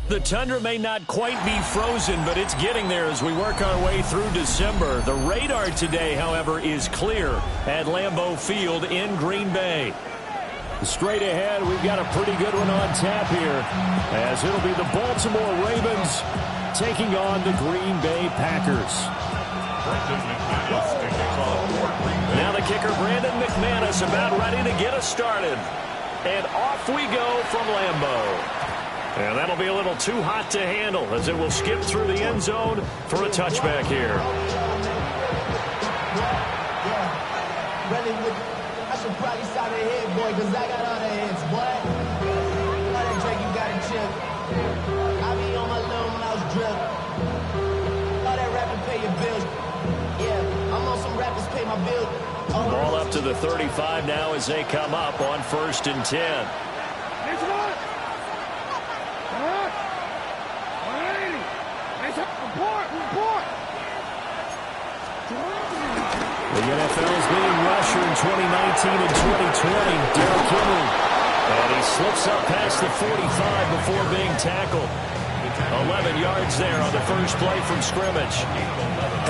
The tundra may not quite be frozen, but it's getting there as we work our way through December. The radar today, however, is clear at Lambeau Field in Green Bay. Straight ahead, we've got a pretty good one on tap here, as it'll be the Baltimore Ravens taking on the Green Bay Packers. Now the kicker, Brandon McManus, about ready to get us started. And off we go from Lambeau. And that'll be a little too hot to handle as it will skip through the end zone for a touchback here. I should probably stop the head, boy, because I got all the heads, boy. All that Drake, you got a chip. I be on my little mouse drip. All that rapping, pay your bills. Yeah, I'm on some rappers, pay my bills. Ball up to the 35 now as they come up on 1st and 10. The NFL's leading rusher in 2019 and 2020, Derrick Henry. And he slips up past the 45 before being tackled. 11 yards there on the first play from scrimmage.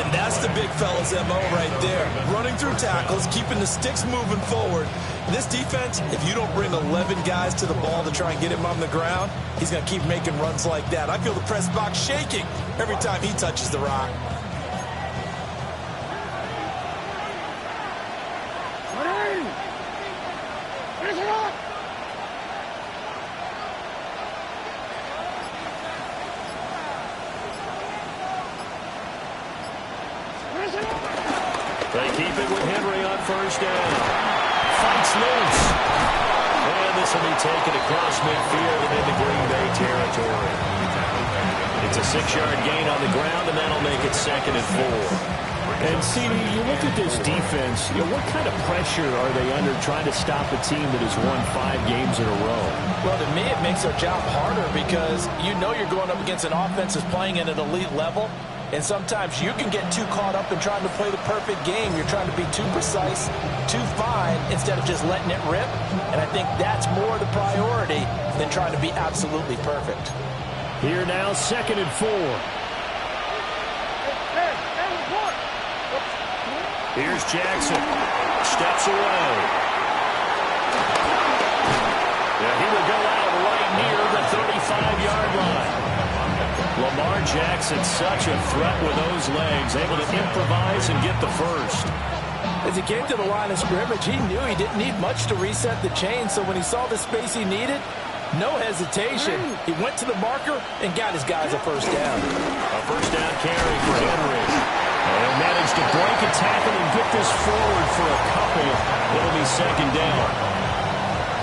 And that's the big fella's MO right there. Running through tackles, keeping the sticks moving forward. This defense, if you don't bring 11 guys to the ball to try and get him on the ground, he's going to keep making runs like that. I feel the press box shaking every time he touches the rock. They keep it with Henry on 1st down. Fights loose. And this will be taken across midfield and into Green Bay territory. It's a 6-yard gain on the ground, and that'll make it 2nd and 4. And, CD, you look at this defense, what kind of pressure are they under trying to stop a team that has won 5 games in a row? Well, to me, it makes their job harder because you know you're going up against an offense that's playing at an elite level. And sometimes you can get too caught up in trying to play the perfect game. You're trying to be too precise, too fine, instead of just letting it rip. And I think that's more the priority than trying to be absolutely perfect. Here now, 2nd and 4. Here's Jackson. Steps away. Yeah, he will go out right near the 35-yard line. Lamar Jackson, such a threat with those legs, able to improvise and get the first. As he came to the line of scrimmage, he knew he didn't need much to reset the chain, so when he saw the space he needed, no hesitation. He went to the marker and got his guys a first down. A first down carry for Henry. And managed to break a tackle and get this forward for a couple. It'll be 2nd down.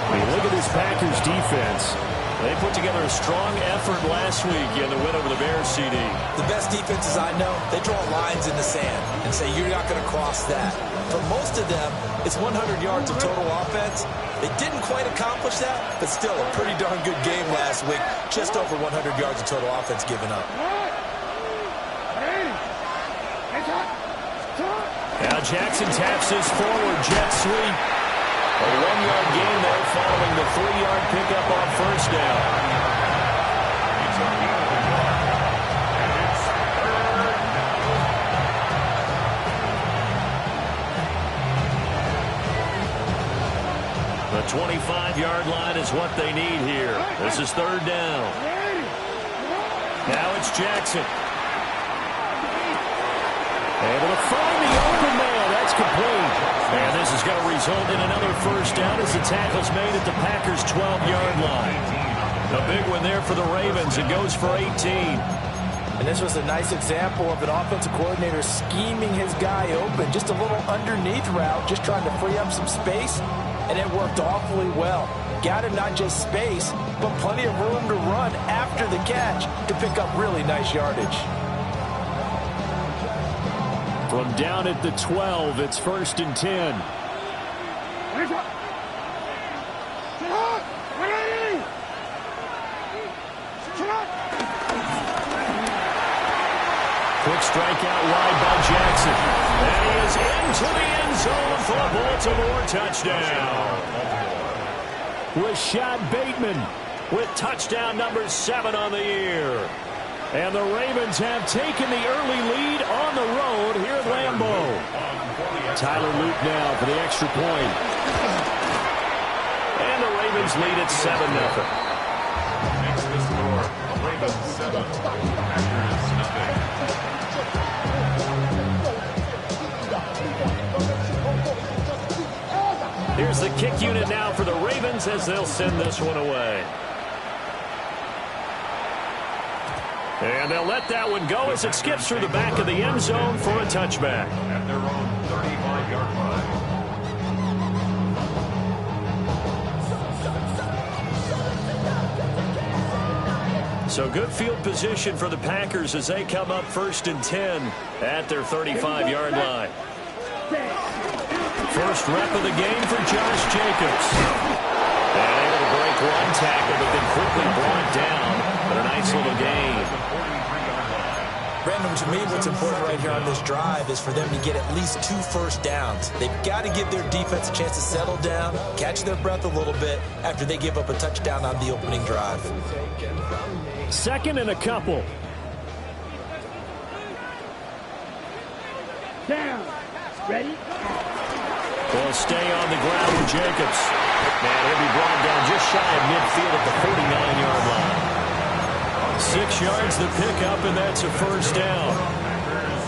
I mean, look at this Packers defense. They put together a strong effort last week in the win over the Bears, CD. The best defenses I know, they draw lines in the sand and say you're not going to cross that. For most of them, it's 100 yards of total offense. They didn't quite accomplish that, but still a pretty darn good game last week. Just over 100 yards of total offense given up. Now Jackson taps this forward, jet sweep. A 1-yard gain there following the 3-yard pickup on 1st down. The 25-yard line is what they need here. This is 3rd down. Now it's Jackson. Able to find the open man. That's complete. And this is going to result in another first down as the tackle's made at the Packers' 12-yard line. A big one there for the Ravens. It goes for 18. And this was a nice example of an offensive coordinator scheming his guy open. Just a little underneath route, just trying to free up some space, and it worked awfully well. Got him not just space, but plenty of room to run after the catch to pick up really nice yardage. From down at the 12, it's 1st and 10. Quick strike out wide by Jackson. And he is into the end zone for a Baltimore touchdown. Rashad Bateman with touchdown number 7 on the year. And the Ravens have taken the early lead on the road here at Lambeau. Tyler Luke now for the extra point. And the Ravens lead at 7-0. Makes the score. Ravens 7, Packers nothing. Here's the kick unit now for the Ravens as they'll send this one away. And they'll let that one go as it skips through the back of the end zone for a touchback. At their own 35-yard line. So good field position for the Packers as they come up 1st and 10 at their 35-yard line. First rep of the game for Josh Jacobs. And able to break one tackle, but then quickly brought down. But a nice little gain. Brandon, to me, what's important right here on this drive is for them to get at least 2 first downs. They've got to give their defense a chance to settle down, catch their breath a little bit after they give up a touchdown on the opening drive. 2nd and a couple. Down. Ready? Will stay on the ground with Jacobs. And he'll be brought down just shy of midfield at the 49-yard line. 6 yards the pickup, and that's a first down.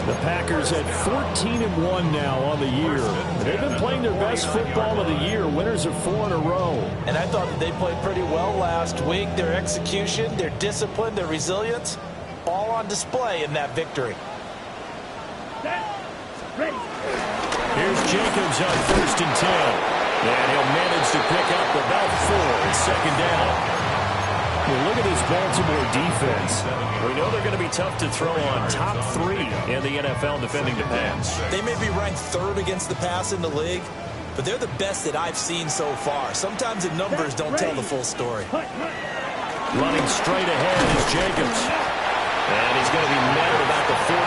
The Packers at 14-1 now on the year. They've been playing their best football of the year, winners of 4 in a row. And I thought that they played pretty well last week. Their execution, their discipline, their resilience, all on display in that victory. Ready. Here's Jacobs on 1st and 10. And he'll manage to pick up about 4. It's 2nd down. Well, look at this Baltimore defense. We know they're going to be tough to throw on. Top 3 in the NFL defending the pass. They may be ranked 3rd against the pass in the league, but they're the best that I've seen so far. Sometimes the numbers don't tell the full story. Running straight ahead is Jacobs. And he's going to be met at about the 43.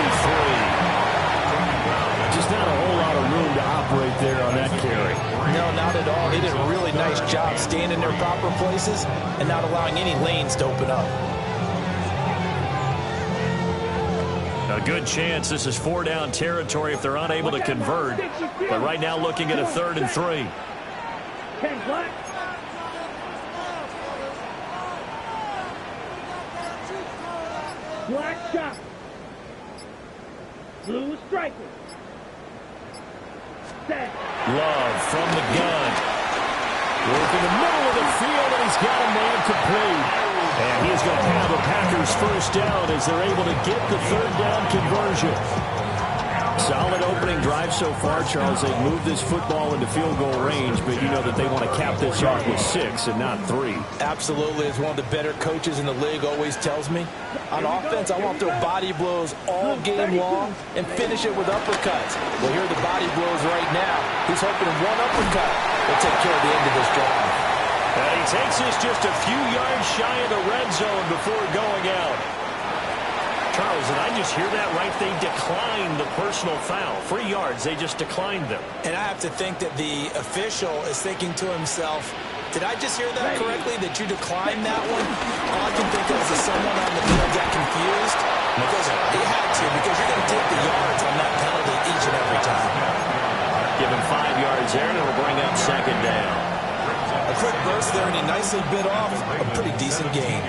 Just not a whole lot of room to operate there on that carry. No, not at all. They did a really nice job staying in their proper places and not allowing any lanes to open up. A good chance this is 4-down territory if they're unable to convert. But right now looking at a 3rd and 3. Black. Black shot. Blue striker. Love from the gun. Work in the middle of the field, and he's got a man complete. And he is going to have the Packers first down as they're able to get the 3rd down conversion. Solid opening drive so far, Charles. They've moved this football into field goal range, but you know that they want to cap this off with 6 and not 3. Absolutely. As one of the better coaches in the league always tells me, on offense, I want to throw body blows all game long and finish it with uppercuts. Well, here are the body blows right now. He's hoping one uppercut will take care of the end of this drive. And he takes this just a few yards shy of the red zone before going out. Charles, and I just hear that right? They declined the personal foul. 3 yards, they just declined them. And I have to think that the official is thinking to himself, did I just hear that correctly, that you declined that one? All I can think of is someone on the field got confused. Because he had to, because you're going to take the yards on that penalty each and every time. Give him 5 yards there, and it'll bring up 2nd down. A quick burst there, and he nicely bit off a pretty decent gain.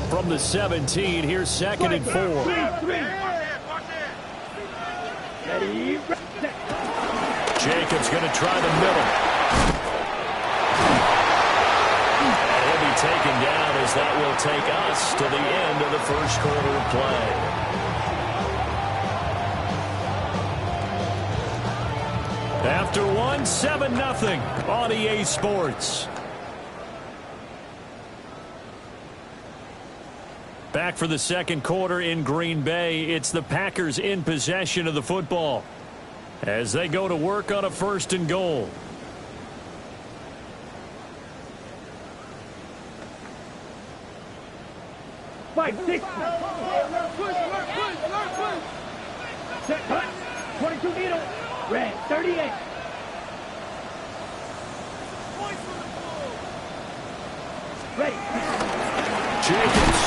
From the 17, here's 2nd and 4. Ready? Jacobs going to try the middle. And he'll be taken down as that will take us to the end of the first quarter of play. After one, 7-0 on EA Sports. Back for the second quarter in Green Bay. It's the Packers in possession of the football as they go to work on a 1st and goal. Fight, 6. Set, cut. 22 needle. Red, 38. Ready. Jacobs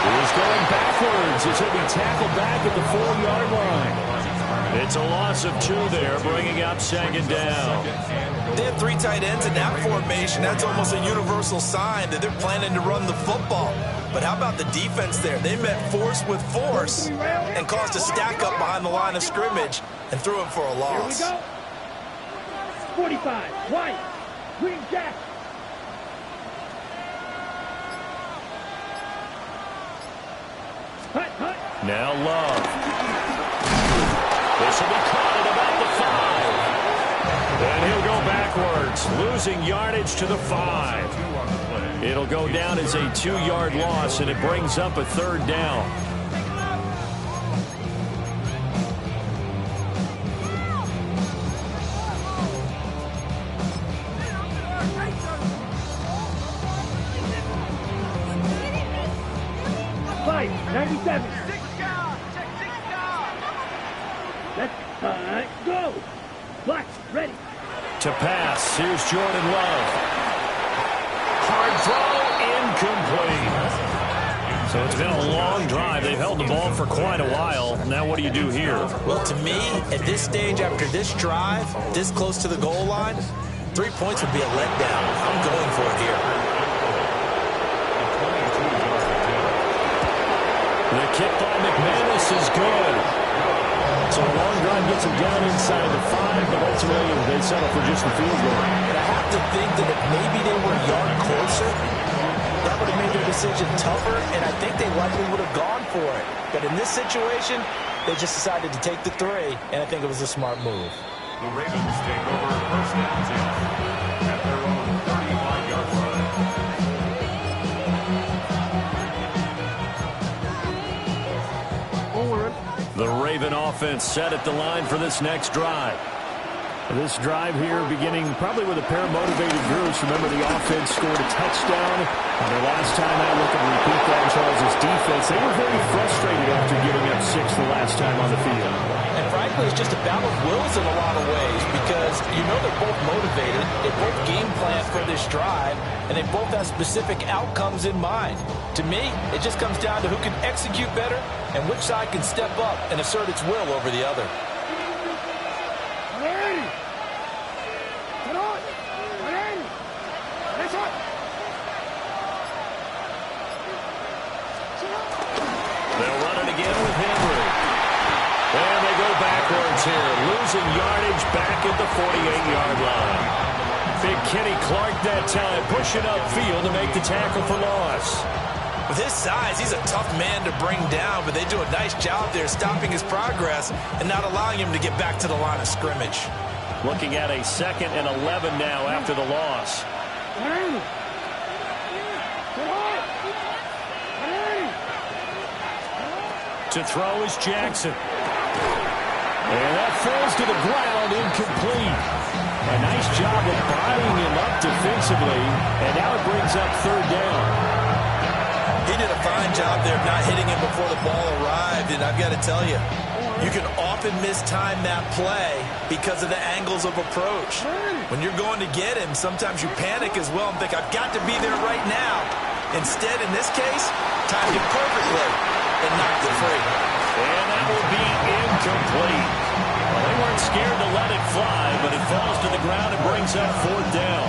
is going backwards as he'll be tackled back at the 4-yard line. It's a loss of 2 there, bringing up 2nd down. They have 3 tight ends in that formation. That's almost a universal sign that they're planning to run the football. But how about the defense there? They met force with force and caused a stack up behind the line of scrimmage and threw him for a loss. Here we go. 45. White. Green jack. Hut, hut. Now Love. This will be caught at about the 5. And he'll go backwards, losing yardage to the 5. It'll go down as a 2-yard loss, and it brings up a 3rd down. Fight, 97. Let's go. Black, ready. To pass, here's Jordan Love. Hard throw, incomplete. So it's been a long drive. They've held the ball for quite a while. Now what do you do here? Well, to me, at this stage, after this drive, this close to the goal line, 3 points would be a letdown. I'm going for it here. The kick by McManus is good. So a long drive gets him down inside the 5, but ultimately they settle for just the field goal. But I have to think that if maybe they were a yard closer, that would have made their decision tougher, and I think they likely would have gone for it. But in this situation, they just decided to take the 3, and I think it was a smart move. The Ravens take over 1st and 10 at their own 35-yard line. The Raven offense set at the line for this next drive. This drive here beginning probably with a pair of motivated groups. Remember, the offense scored a touchdown. And the last time I look and repeat that, Charles' defense, they were very frustrated after giving up 6 the last time on the field. And frankly, it's just a battle of wills in a lot of ways because you know they're both motivated, they both game plan for this drive, and they both have specific outcomes in mind. To me, it just comes down to who can execute better and which side can step up and assert its will over the other. They'll run it again with Henry. And they go backwards here, losing yardage back at the 48-yard line. Big Kenny Clark that time, pushing upfield to make the tackle for loss. With his size, he's a tough man to bring down, but they do a nice job there stopping his progress and not allowing him to get back to the line of scrimmage. Looking at a 2nd and 11 now after the loss. To throw is Jackson. And that falls to the ground, incomplete. A nice job of bodying him up defensively, and now it brings up 3rd down. He did a fine job there of not hitting him before the ball arrived, and I've got to tell you, you can often mistime that play because of the angles of approach. When you're going to get him, sometimes you panic as well and think, I've got to be there right now. Instead, in this case, timed it perfectly and knocked it free. And that will be incomplete. Well, they weren't scared to let it fly, but it falls to the ground and brings up 4th down.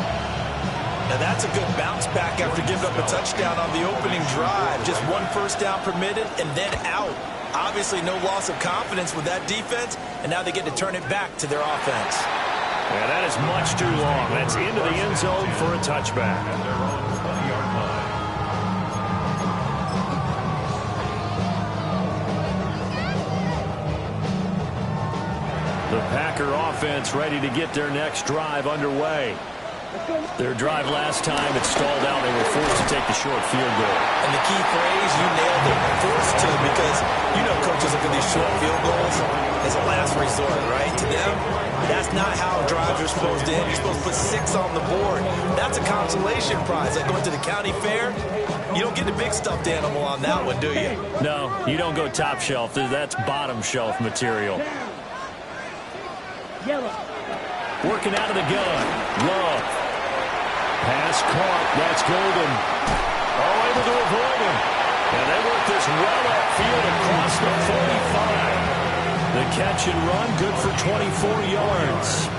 Now that's a good bounce back after giving up a touchdown on the opening drive. Just 1 first down permitted and then out. Obviously, no loss of confidence with that defense, and now they get to turn it back to their offense. Yeah, that is much too long. That's into the end zone for a touchback. At their own 20-yard line. The Packer offense ready to get their next drive underway. Their drive last time, it stalled out. They were forced to take the short field goal. And the key phrase, you nailed it, forced to, because you know coaches look at these short field goals as a last resort, right? To them, that's not how drives are supposed to end. You're supposed to put 6 on the board. That's a consolation prize. Like going to the county fair, you don't get the big stuffed animal on that one, do you? No, you don't go top shelf. That's bottom shelf material. Yellow. Working out of the gun. Love. Pass caught. That's Golden. Oh, able to avoid him. And they work this well upfield across the 45. The catch and run, good for 24 yards.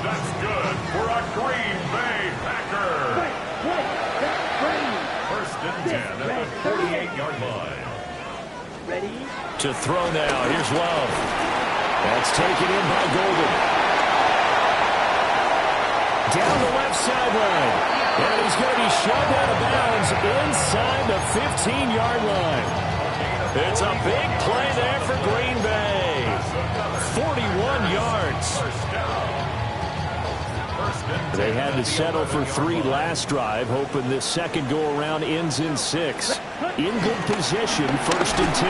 That's good for a Green Bay Packer. First and 10 at the 48-yard line. Ready? To throw now. Here's Love. That's taken in by Golden. Down the left sideline. And he's going to be shoved out of bounds inside the 15-yard line. It's a big play there for Green Bay. 41 yards. They had to settle for 3 last drive, hoping this second go-around ends in 6. In good position, first and 10.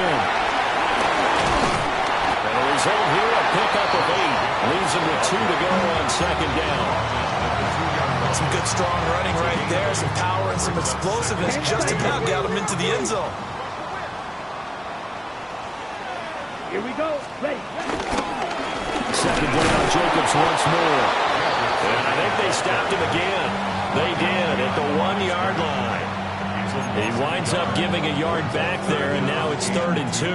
And the result here, a pickup of 8. Leaves them with 2 to go on second down. Some good, strong running right there. Some power and some explosiveness. Just about got him into the end zone. Here we go. Ready. Second down, Jacobs once more. And I think they stopped him again. They did at the 1-yard line. He winds up giving a yard back there, and now it's 3rd and 2.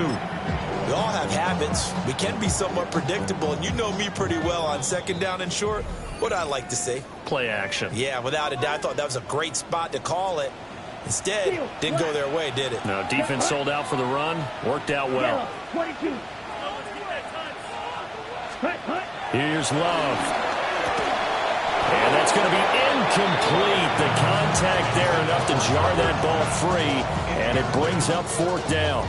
We all have habits. We can be somewhat predictable, and you know me pretty well on second down and short. What I like to say? Play action. Yeah, without a doubt. I thought that was a great spot to call it. Instead, didn't go their way, did it? No, defense sold out for the run. Worked out well. 22. Here's Love. And that's going to be incomplete. The contact there enough to jar that ball free. And it brings up 4th down.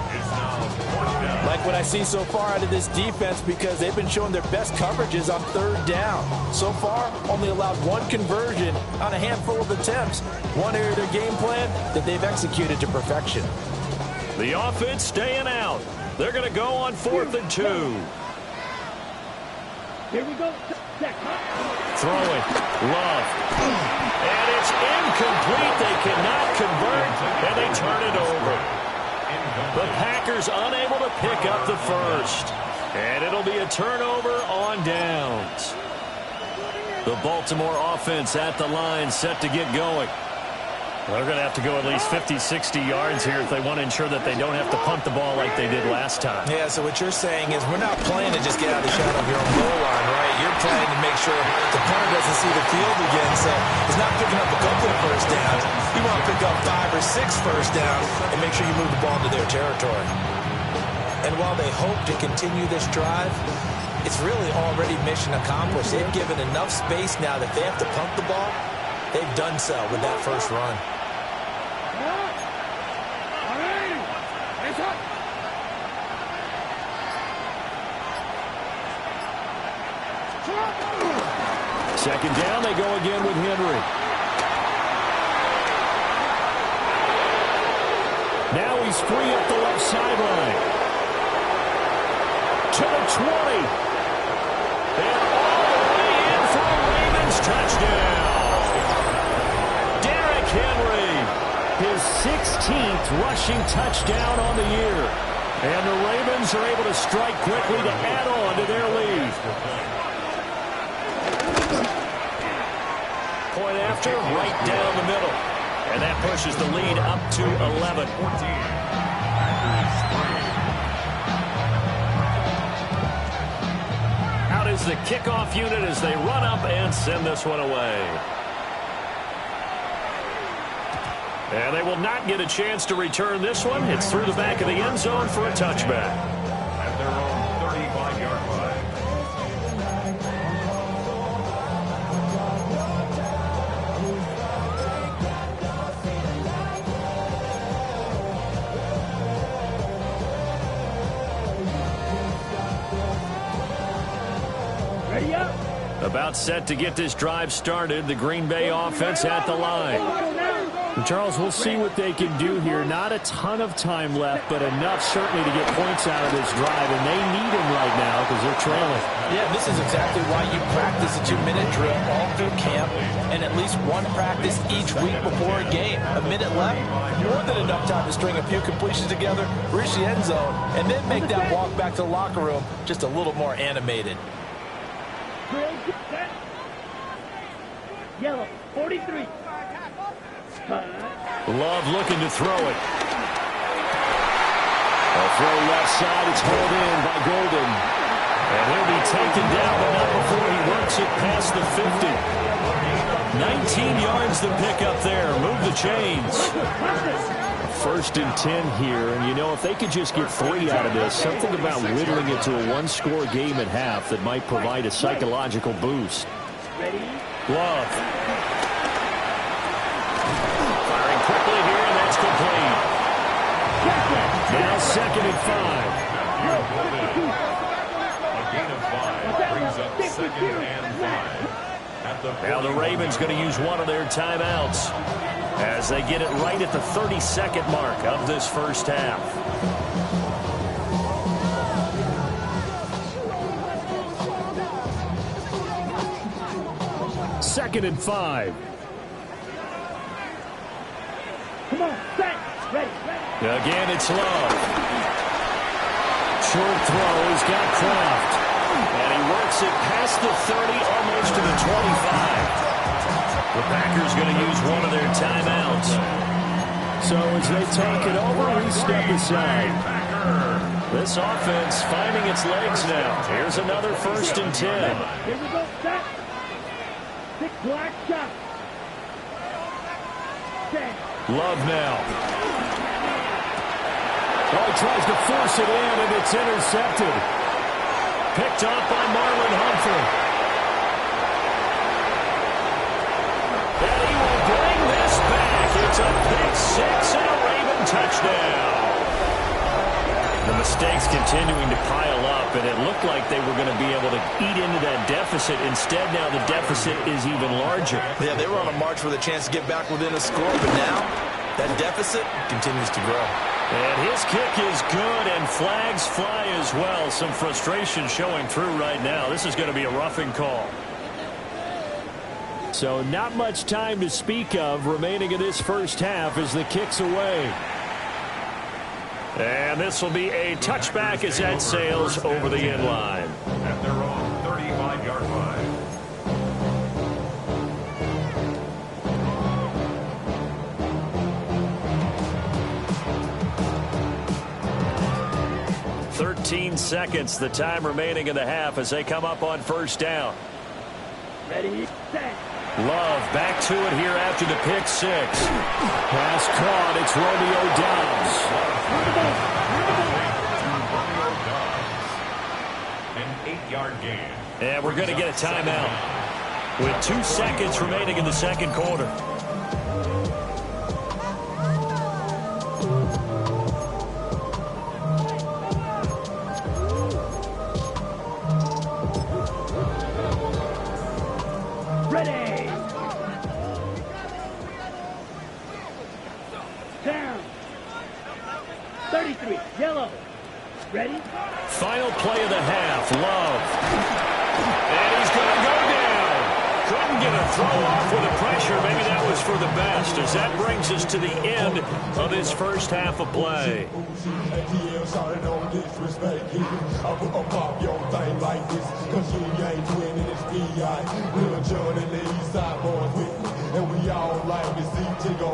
Like what I see so far out of this defense, because they've been showing their best coverages on 3rd down. So far, only allowed 1 conversion on a handful of attempts. One area of their game plan that they've executed to perfection. The offense staying out. They're going to go on 4th and 2. Here we go. Throwing. Love. And it's incomplete. They cannot convert, and they turn it over. The Packers unable to pick up the first. And it'll be a turnover on downs. The Baltimore offense at the line, set to get going. They're going to have to go at least 50, 60 yards here if they want to ensure that they don't have to punt the ball like they did last time. Yeah, so what you're saying is we're not playing to just get out of the shadow of your own goal line, right? You're playing to make sure the punter doesn't see the field again. So it's not picking up a couple of first downs. You want to pick up 5 or 6 first downs and make sure you move the ball into their territory. And while they hope to continue this drive, it's really already mission accomplished. They've given enough space now that they have to punt the ball. They've done so with that first run. Second down, they go again with Henry. Now he's free up the left sideline. To the 20. And all the way in for a Ravens touchdown. Derrick Henry, his 16th rushing touchdown on the year. And the Ravens are able to strike quickly to add on to their lead. Point after, right down the middle. And that pushes the lead up to 11. Out is the kickoff unit as they run up and send this one away. And they will not get a chance to return this one. It's through the back of the end zone for a touchback. At their own 35-yard line. Ready up. About set to get this drive started. The Green Bay offense at the line. And Charles, we'll see what they can do here. Not a ton of time left, but enough certainly to get points out of this drive, and they need them right now because they're trailing. Yeah, this is exactly why you practice a 2-minute drill all through camp and at least one practice each week before a game. A minute left, more than enough time to string a few completions together, reach the end zone, and then make that walk back to the locker room just a little more animated. Set. Yellow, 43. Love looking to throw it. A throw left side. It's hauled in by Golden. And he'll be taken down, but not before he works it past the 50. 19 yards to pick up there. Move the chains. First and 10 here, and you know, if they could just get 3 out of this, something about whittling it to a one-score game at half that might provide a psychological boost. Ready? Love. Firing quickly here, and that's complete. Now 2nd and 5. A gain of 5 brings up 2nd and 5. Now the Ravens going to use one of their timeouts as they get it right at the 32nd mark of this first half. Second and 5. Come on, set. Ready. Again, it's Love. Short throw. He's got Kraft. And he works it past the 30, almost to the 25. The Packers going to use one of their timeouts. So as they talk it over, we step aside. This offense finding its legs now. Here's another 1st and 10. Here we go, set. 6 black shots. Set. Love now. Oh, he tries to force it in, and it's intercepted. Picked off by Marlon Humphrey. And he will bring this back. It's a pick 6 and a Raven touchdown. The mistakes continuing to pile up, and it looked like they were going to be able to eat into that deficit. Instead, now the deficit is even larger. Yeah, they were on a march with a chance to get back within a score, but now that deficit continues to grow. And his kick is good, and flags fly as well. Some frustration showing through right now. This is going to be a roughing call. So not much time to speak of remaining in this first half as the kick's away. And this will be a touchback as that sails over the end line. At their own 35-yard line. Seconds, the time remaining in the half as they come up on 1st down. Ready, set. Love back to it here after the pick 6. Pass caught. It's Romeo Doubs. An 8-yard gain. And we're going to get a timeout with 2 seconds remaining in the 2nd quarter. Ready. Down. 33. Yellow. Ready. Final play of the half. Love. And he's going to go down. Couldn't get a throw off with the pressure. Maybe that was for the best as that brings us to the end of this first half of play. And we all like to see Tigo.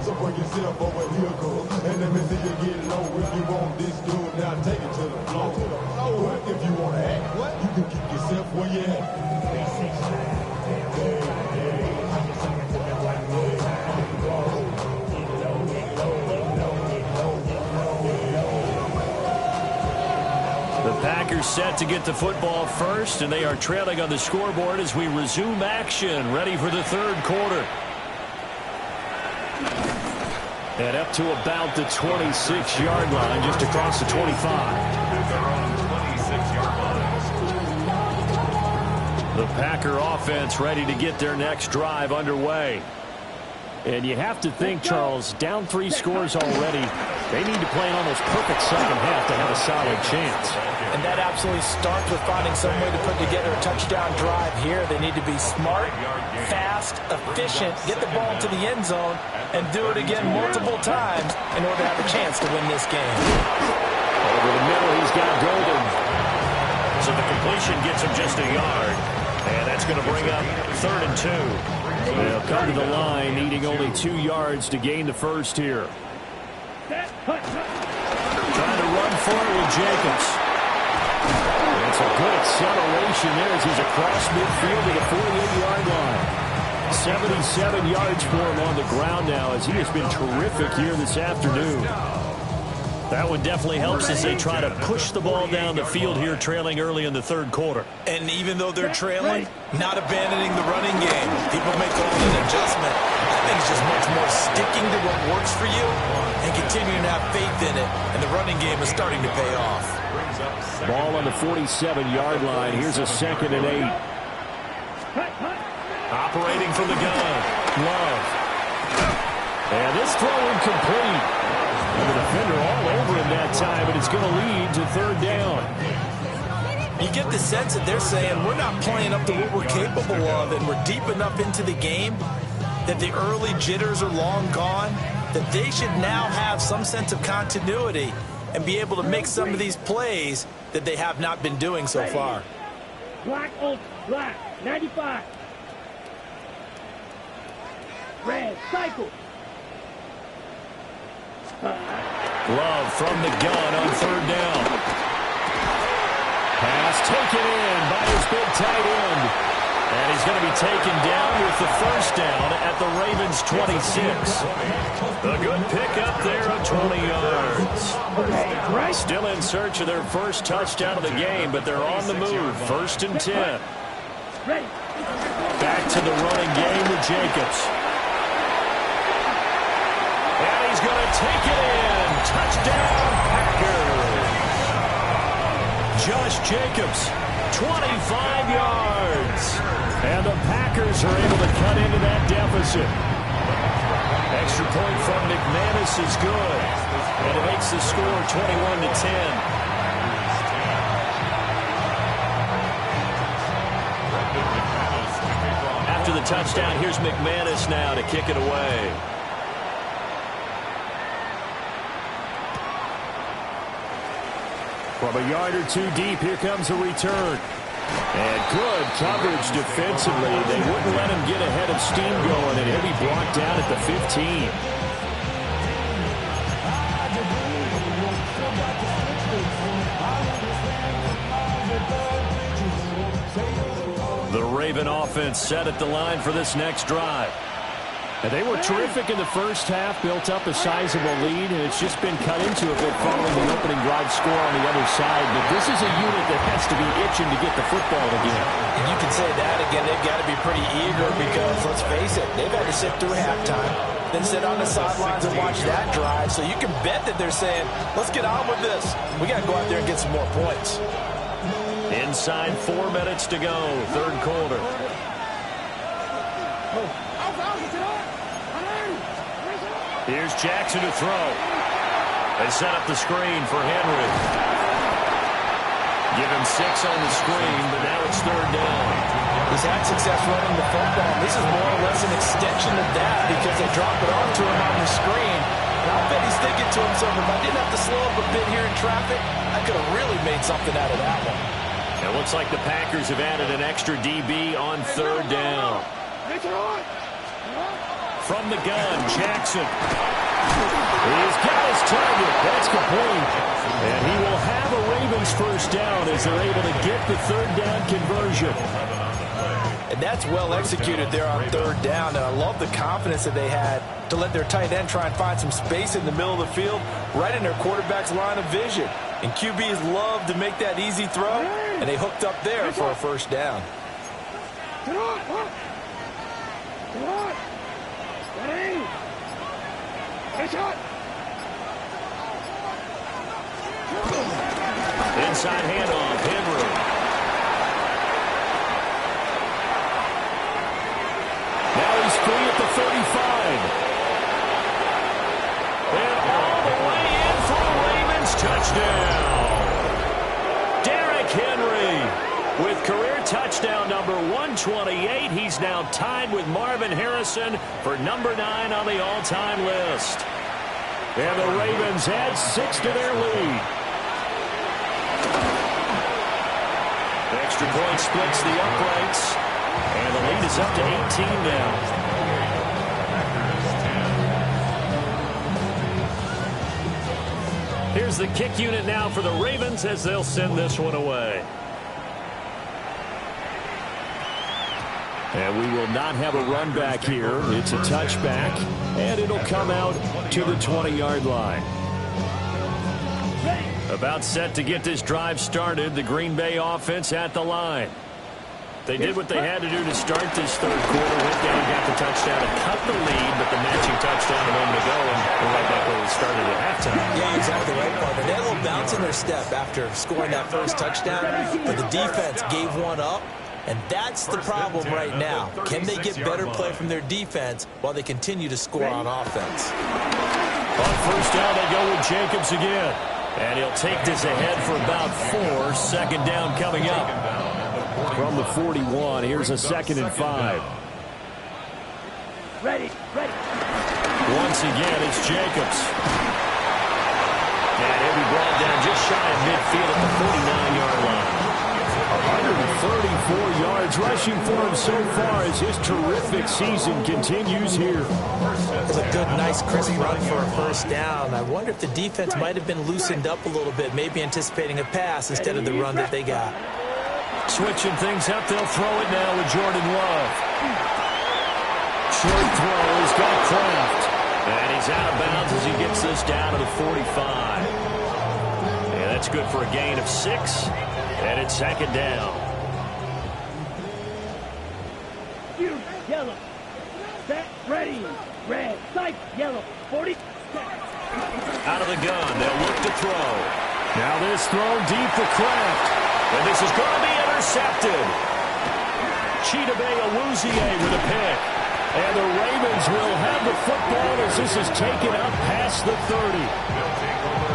So bring yourself over here, girl. And let me see you get low if you want this dude. Now take it to the floor. But if you want to act, you can keep yourself where you at. set to get the football first, and they are trailing on the scoreboard as we resume action, ready for the third quarter. And up to about the 26-yard line, just across the 25. They're on 26-yard lines. The Packer offense ready to get their next drive underway. And you have to think, Charles, down 3 scores already. They need to play an almost perfect second half to have a solid chance. And that absolutely starts with finding some way to put together a touchdown drive here. They need to be smart, fast, efficient, get the ball to the end zone, and do it again multiple times in order to have a chance to win this game. Over the middle, he's got Golden. So the completion gets him just a yard. And that's going to bring up 3rd and 2. They'll come to the line, needing only 2 yards to gain the first here. Trying to run for it with Jacobs. It's a good acceleration there as he's across midfield to the 48-yard line. 77 yards for him on the ground now as he has been terrific here this afternoon. That one definitely helps as they try to push the ball down the field here, trailing early in the third quarter. And even though they're trailing, not abandoning the running game. People may call it an adjustment. I think it's just much more sticking to what works for you and continuing to have faith in it. And the running game is starting to pay off. Ball on the 47-yard line. Here's a 2nd and 8. Operating from the gun. Love. And this throw incomplete. And the defender all over him that time, and it's going to lead to 3rd down. You get the sense that they're saying we're not playing up to what we're capable of, and we're deep enough into the game that the early jitters are long gone, that they should now have some sense of continuity and be able to make some of these plays that they have not been doing so far. Black on black. 95. Red cycle. Love from the gun on 3rd down. Pass taken in by his big tight end. And he's going to be taken down with the first down at the Ravens' 26. A good pickup there of 20 yards. Still in search of their first touchdown of the game, but they're on the move. 1st and 10. Back to the running game with Jacobs. And he's going to take it in. Touchdown, Packers. Josh Jacobs, 25 yards. And the Packers are able to cut into that deficit. Extra point from McManus is good. And it makes the score 21-10. After the touchdown, here's McManus now to kick it away. From a yard or 2 deep, here comes a return. And good coverage defensively. They wouldn't let him get ahead of steam going, and he'll be blocked down at the 15. The Raven offense set at the line for this next drive. And they were terrific in the first half, built up a sizable lead, and it's just been cut into a bit following the opening drive score on the other side. But this is a unit that has to be itching to get the football again. And you can say that again. They've got to be pretty eager because, let's face it, they've had to sit through halftime, then sit on the sidelines and watch that drive. So you can bet that they're saying, let's get on with this. We got to go out there and get some more points. Inside 4 minutes to go, third quarter. Here's Jackson to throw. They set up the screen for Henry. Give him 6 on the screen, but now it's 3rd down. He's had success running the football. This is more or less an extension of that because they drop it off to him on the screen. And I'll bet he's thinking to himself, if I didn't have to slow up a bit here in traffic, I could have really made something out of that one. It looks like the Packers have added an extra DB on 3rd down. From the gun, Jackson. He's got his target. That's complete. And he will have a Ravens first down as they're able to get the 3rd down conversion. And that's well executed there on 3rd down. And I love the confidence that they had to let their tight end try and find some space in the middle of the field, right in their quarterback's line of vision. And QBs love to make that easy throw, and they hooked up there for a first down. Inside handoff, Henry. Now he's free at the 35. And all the way in for a Ravens touchdown. Derrick Henry with career touchdown number 128. He's now tied with Marvin Harrison for number 9 on the all-time list. And the Ravens add 6 to their lead. The extra point splits the uprights. And the lead is up to 18 now. Here's the kick unit now for the Ravens as they'll send this one away. And we will not have a run back here. It's a touchback, and it'll come out to the 20-yard line. About set to get this drive started, the Green Bay offense at the line. They did what they had to do to start this third quarter. Went down, got the touchdown, and cut the lead, but the matching touchdown a moment ago, and we're right back where we started at halftime. Yeah, exactly right, partner. They had a little bounce in their step after scoring that first touchdown, but the defense gave one up, and that's the problem right now. Can they get better play from their defense while they continue to score on offense? On first down, they go with Jacobs again, and he'll take this ahead for about 4. Second down coming up. From the 41, here's a 2nd and 5. Ready. Once again, it's Jacobs. And he'll be brought down just shy of midfield at the 49-yard line. 134 yards rushing for him so far as his terrific season continues here. It's a good, nice, crisp run for a first down. I wonder if the defense might have been loosened up a little bit, maybe anticipating a pass instead of the run that they got. Switching things up, they'll throw it now with Jordan Love. Short throw, he's got Kraft. And he's out of bounds as he gets this down to the 45. And that's good for a gain of 6. And it's second down. Yellow. Set. Ready. Red. Sight. Yellow. 40. Out of the gun, they'll look to throw. Now this throw deep for Kraft. And this is going to be intercepted. Chidobe Awuzie with a pick. And the Ravens will have the football as this is taken up past the 30.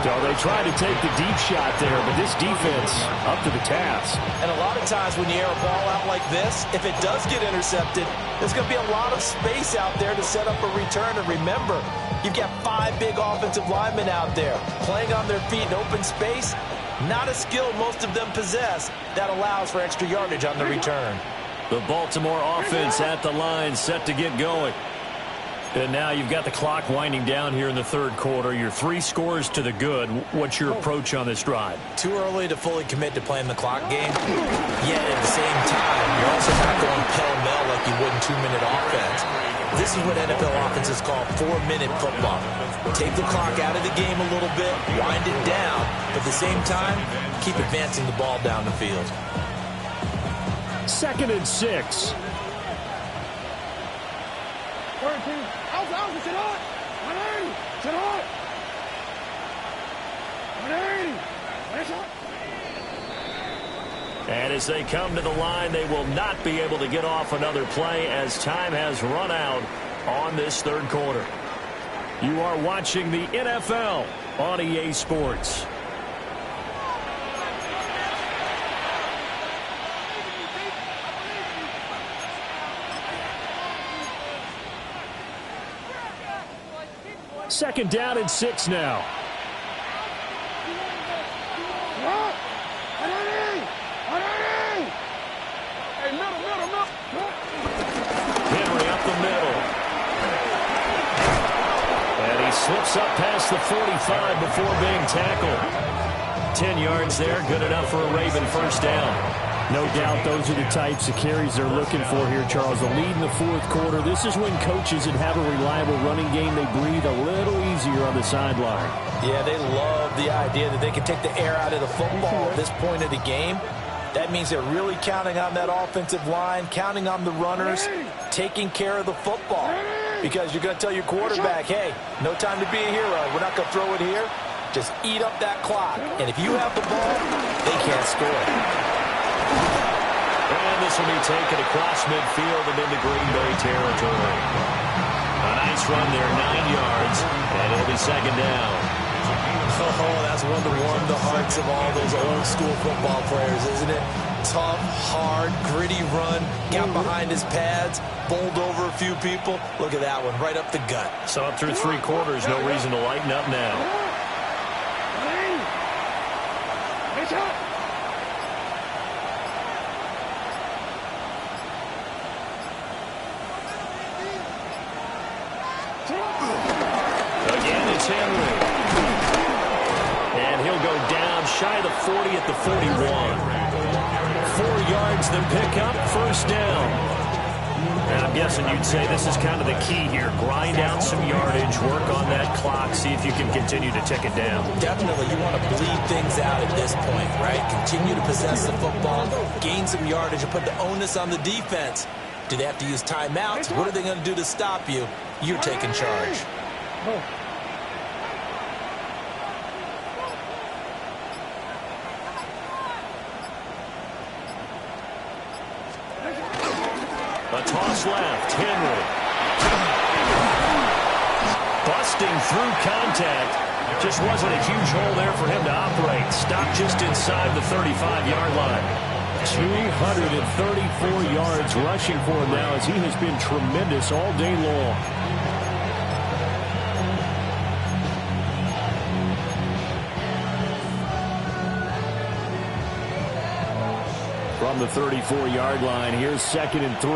So they tried to take the deep shot there, but this defense up to the task. And a lot of times when you air a ball out like this, if it does get intercepted, there's going to be a lot of space out there to set up a return. And remember, you've got 5 big offensive linemen out there playing on their feet in open space. Not a skill most of them possess that allows for extra yardage on the return. The Baltimore offense at the line set to get going. And now you've got the clock winding down here in the third quarter. Your 3 scores to the good. What's your approach on this drive? Too early to fully commit to playing the clock game. Yet at the same time, you're also not going pell-mell like you would in 2-minute offense. This is what NFL offenses call 4-minute football. Take the clock out of the game a little bit, wind it down, but at the same time, keep advancing the ball down the field. 2nd and 6. And as they come to the line, they will not be able to get off another play as time has run out on this third quarter. You are watching the NFL on EA Sports. Second down and 6 now. Henry up the middle. And he slips up past the 45 before being tackled. 10 yards there, good enough for a Raven first down. No doubt those are the types of carries they're looking for here, Charles. The lead in the fourth quarter. This is when coaches that have a reliable running game, they breathe a little easier on the sideline. Yeah, they love the idea that they can take the air out of the football at this point of the game. That means they're really counting on that offensive line, counting on the runners, taking care of the football. Because you're going to tell your quarterback, hey, no time to be a hero. We're not going to throw it here. Just eat up that clock. And if you have the ball, they can't score. And this will be taken across midfield and into Green Bay territory. A nice run there, 9 yards, and it'll be second down. Oh, that's one to warm the hearts of all those old school football players, isn't it? Tough, hard, gritty run, got behind his pads, bowled over a few people. Look at that one, right up the gut. So up through 3 quarters, no reason to lighten up now. Again, it's Henry. And he'll go down shy of the 40 at the 41. 4 yards the pickup, first down. And I'm guessing you'd say this is kind of the key here. Grind out some yardage, work on that clock, see if you can continue to tick it down. Definitely, you want to bleed things out at this point, right? Continue to possess the football, gain some yardage, and put the onus on the defense. Do they have to use timeouts? What are they going to do to stop you? You're taking charge. A toss left, Henry. Busting through contact. Just wasn't a huge hole there for him to operate. Stopped just inside the 35-yard line. 234 yards rushing for him now as he has been tremendous all day long. From the 34-yard line, here's 2nd and 3.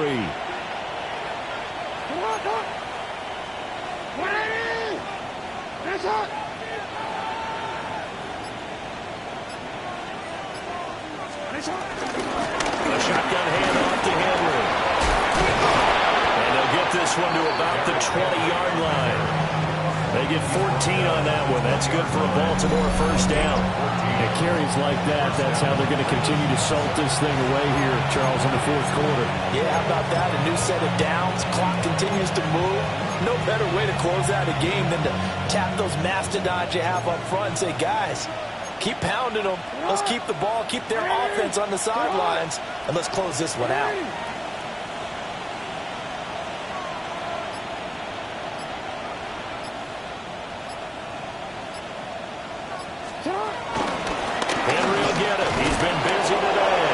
A shotgun handoff to Henry. And they'll get this one to about the 20-yard line. They get 14 on that one. That's good for a Baltimore first down. And carries like that, that's how they're going to continue to salt this thing away here, Charles, in the fourth quarter. Yeah, how about that? A new set of downs. Clock continues to move. No better way to close out a game than to tap those mastodons you have up front and say, guys, keep pounding them. Let's keep the ball, keep their offense on the sidelines, and let's close this one out. Henry will get it. He's been busy today.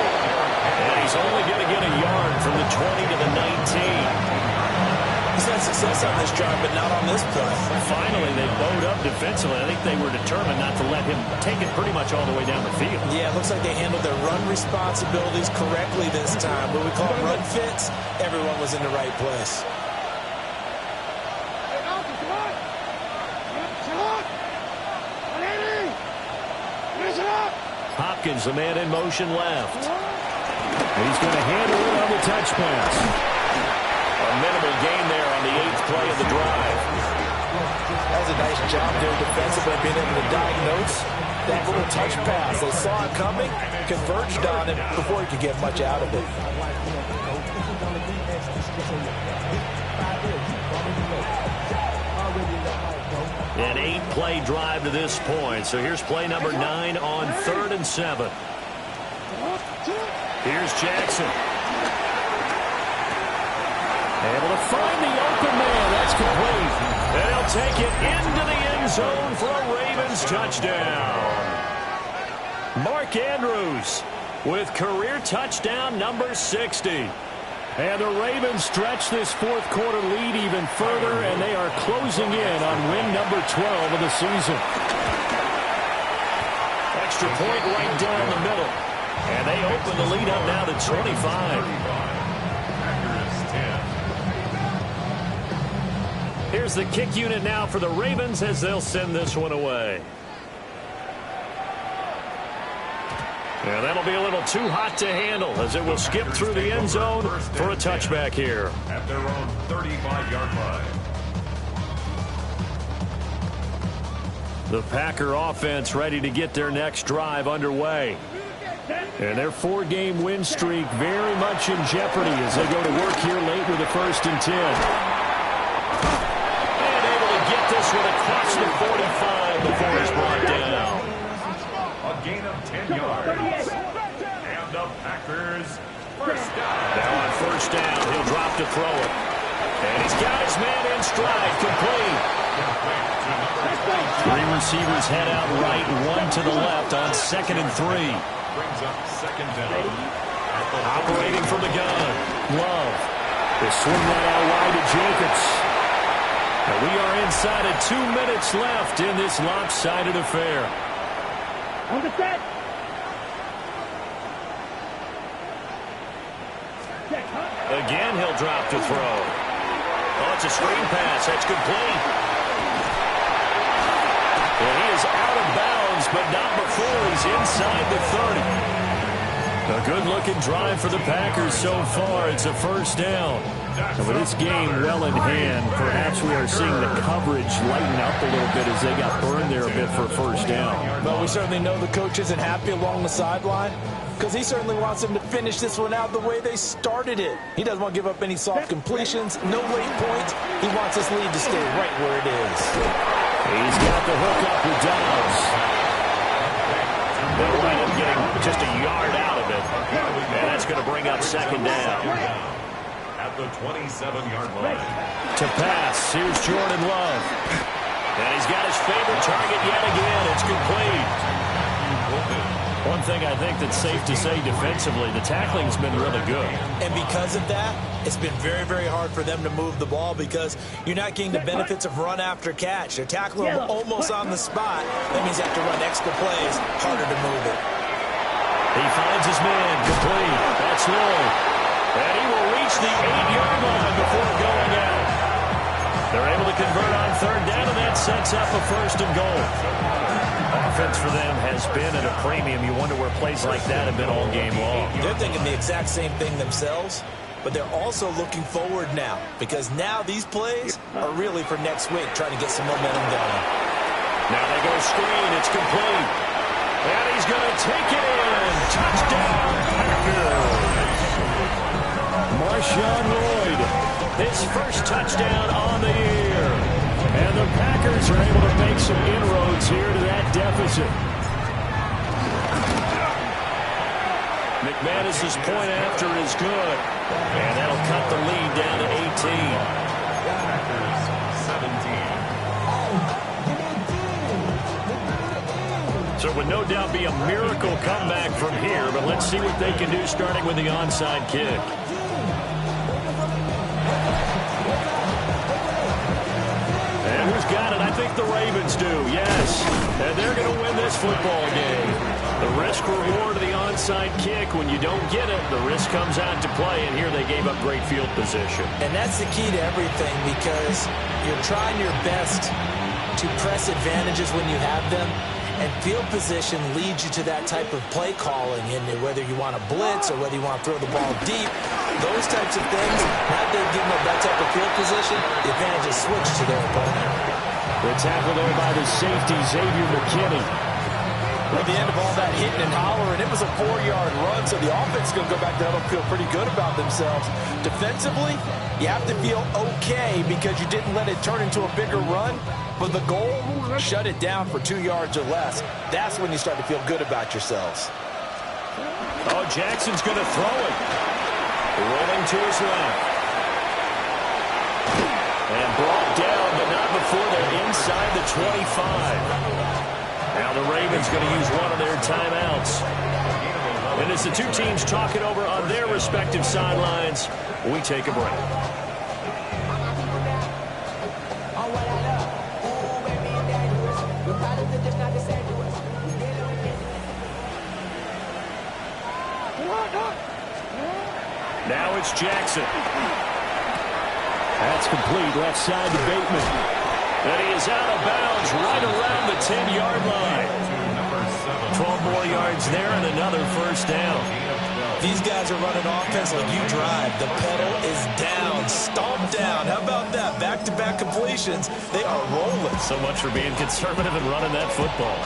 And he's only going to get a yard from the 20 to the 19. He's had success on this drive, but not on this play. Finally, they bowed up defensively. I think they were determined not to let him take it pretty much all the way down the field. Yeah, it looks like they handled their run responsibilities correctly this time. What we call run fits, everyone was in the right place. Hopkins, the man in motion left. He's going to handle it on the touch pass. A minimal gain there on the 8th play of the drive. That was a nice job there defensively, being able to diagnose that little touch pass. They saw it coming, converged on it before he could get much out of it. An 8-play drive to this point. So here's play number 9 on 3rd and 7. Here's Jackson. Able to find the open man. That's complete. And he'll take it into the end zone for a Ravens touchdown. Mark Andrews with career touchdown number 60. And the Ravens stretch this fourth quarter lead even further, and they are closing in on win number 12 of the season. Extra point right down the middle. And they open the lead up now to 25. Here's the kick unit now for the Ravens as they'll send this one away. And that'll be a little too hot to handle as it will skip through the end zone for a touchback here. At their own 35-yard line. The Packer offense ready to get their next drive underway. And their 4-game win streak very much in jeopardy as they go to work here late with a 1st and 10. And able to get this one across the 45 before it's brought down. A gain of 10 yards. And the Packers first down. Now on 1st down, he'll drop to throw it. And he's got his man in stride, complete. 3 receivers head out right, 1 to the left on 2nd and 3. Brings up 2nd down. Operating from the gun. Love. They swing that out wide to Jacobs. And we are inside of 2 minutes left in this lopsided affair. On the set. Again, he'll drop to throw. Oh, it's a screen pass. That's complete. And he is out of bounds, but not before he's inside the 30. A good-looking drive for the Packers so far. It's a 1st down. And with this game well in hand, perhaps we are seeing the coverage lighten up a little bit as they got burned there a bit for a 1st down. But we certainly know the coach isn't happy along the sideline because he certainly wants them to finish this one out the way they started it. He doesn't want to give up any soft completions, no late points. He wants this lead to stay right where it is. He's got the hook up with Dobbs. They'll wind up getting just a yard out of it. And that's going to bring up 2nd down. At the 27-yard line. To pass, here's Jordan Love. And he's got his favorite target yet again. It's complete. One thing I think that's safe to say defensively, the tackling's been really good. And because of that, it's been very, very hard for them to move the ball because you're not getting the benefits of run after catch. They're tackling them almost on the spot. That means you have to run extra plays, harder to move it. He finds his man, complete. That's Lloyd. And he will reach the 8-yard line before going out. They're able to convert on 3rd down, and that sets up a 1st and goal. Offense for them has been at a premium. You wonder where plays like that have been all game long. They're thinking the exact same thing themselves, but they're also looking forward now because now these plays are really for next week, trying to get some momentum going. Now they go screen. It's complete. And he's going to take it in. Touchdown, Packers. Marshawn Lloyd, his 1st touchdown on the year. And the Packers are able to make some inroads here to that deficit. McManus's point after is good. And that'll cut the lead down to 18. Packers 17. So it would no doubt be a miracle comeback from here, but let's see what they can do starting with the onside kick. And who's got it? I think the Ravens do, yes. And they're going to win this football game. The risk reward of the onside kick, when you don't get it, the risk comes out to play, and here they gave up great field position. And that's the key to everything because you're trying your best to press advantages when you have them, and field position leads you to that type of play calling, and whether you want to blitz or whether you want to throw the ball deep, those types of things, now they've given up that type of field position, the advantage is switched to their opponent. The tackle there by the safety, Xavier McKinney. At the end of all that hitting and hollering, it was a 4-yard run, so the offense is going to go back there and feel pretty good about themselves. Defensively, you have to feel okay because you didn't let it turn into a bigger run, but the goal, shut it down for 2 yards or less. That's when you start to feel good about yourselves. Oh, Jackson's going to throw it. Rolling to his left. And brought down, but not before they're inside the 25. Now the Ravens going to use one of their timeouts. And as the two teams talk it over on their respective sidelines, we take a break. Now it's Jackson. That's complete, left side to Bateman. And he is out of bounds right around the 10-yard line. 12 more yards. yards there and another first down. These guys are running offense like you drive. The pedal is down, stomped down. How about that? Back-to-back completions. They are rolling. So much for being conservative and running that football.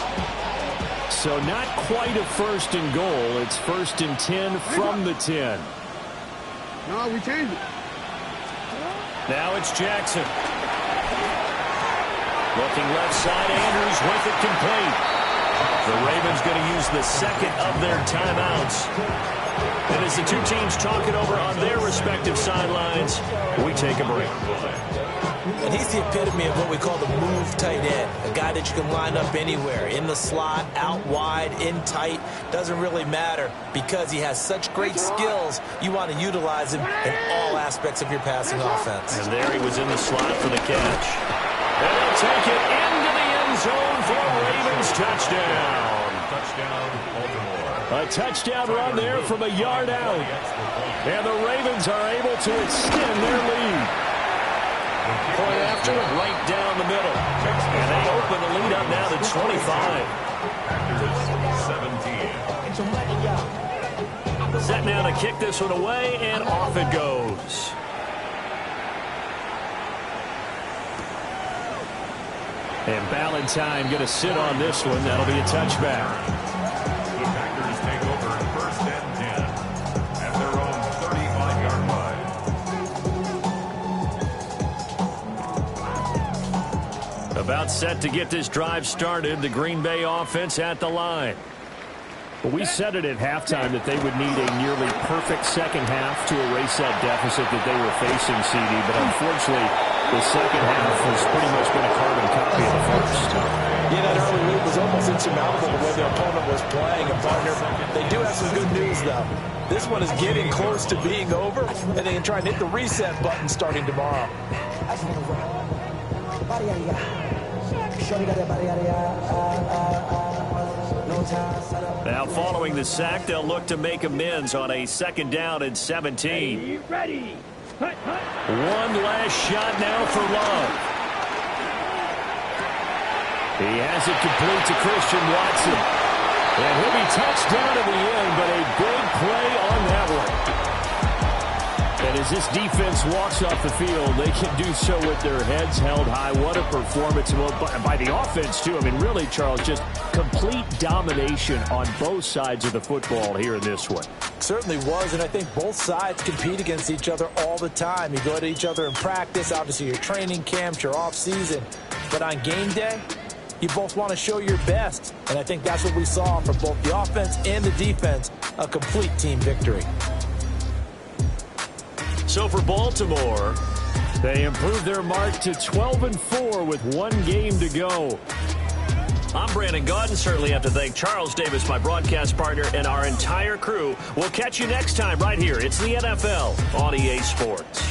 So not quite a first and goal. It's first and 10 from the 10. No, we changed it. Now it's Jackson. Looking left side, Andrews with it complete. The Ravens going to use the second of their timeouts. And as the two teams talk it over on their respective sidelines, we take a break. And he's the epitome of what we call the move tight end. A guy that you can line up anywhere. In the slot, out wide, in tight. Doesn't really matter because he has such great skills. You want to utilize him in all aspects of your passing offense. And there he was in the slot for the catch. And they'll take it into the end zone for a Ravens touchdown. Touchdown, Baltimore. A touchdown run there from a yard out. And the Ravens are able to extend their lead. Point after, right down the middle. And they open the lead up now to 25. Packers 17. Set now to kick this one away, and off it goes. And Ballantyne going to sit on this one. That'll be a touchback. The Packers take over in first and 10 at their own 35-yard line. About set to get this drive started. The Green Bay offense at the line. Well, we said it at halftime that they would need a nearly perfect second half to erase that deficit that they were facing, CD. But unfortunately, the second half has pretty much been a carbon copy of the first. Yeah, that early lead was almost insurmountable the way their opponent was playing. And partner, they do have some good news, though. This one is getting close to being over, and they can try and hit the reset button starting tomorrow. Now following the sack, they'll look to make amends on a second down and 17. Ready. One last shot now for Love. He has it complete to Christian Watson. And he'll be touched down in the end, but a big play on that one. And as this defense walks off the field, they can do so with their heads held high. What a performance by the offense, too. I mean, really, Charles, just complete domination on both sides of the football here in this one. Certainly was, and I think both sides compete against each other all the time. You go at each other in practice, obviously your training camps, your off-season. But on game day, you both want to show your best. And I think that's what we saw from both the offense and the defense, a complete team victory. So for Baltimore, they improved their mark to 12-4 with one game to go. I'm Brandon Gaudin. Certainly have to thank Charles Davis, my broadcast partner, and our entire crew. We'll catch you next time right here. It's the NFL on EA Sports.